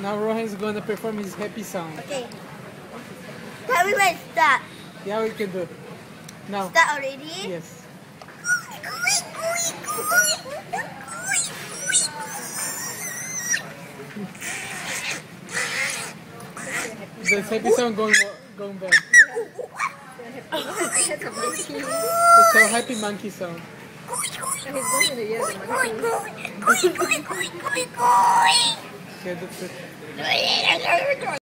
Now Rohan's going to perform his happy song. Okay. Tell me when to start. Yeah, we can do. Now. Start already? Yes. The happy song going bad. It's a happy monkey song. Okay, that's it.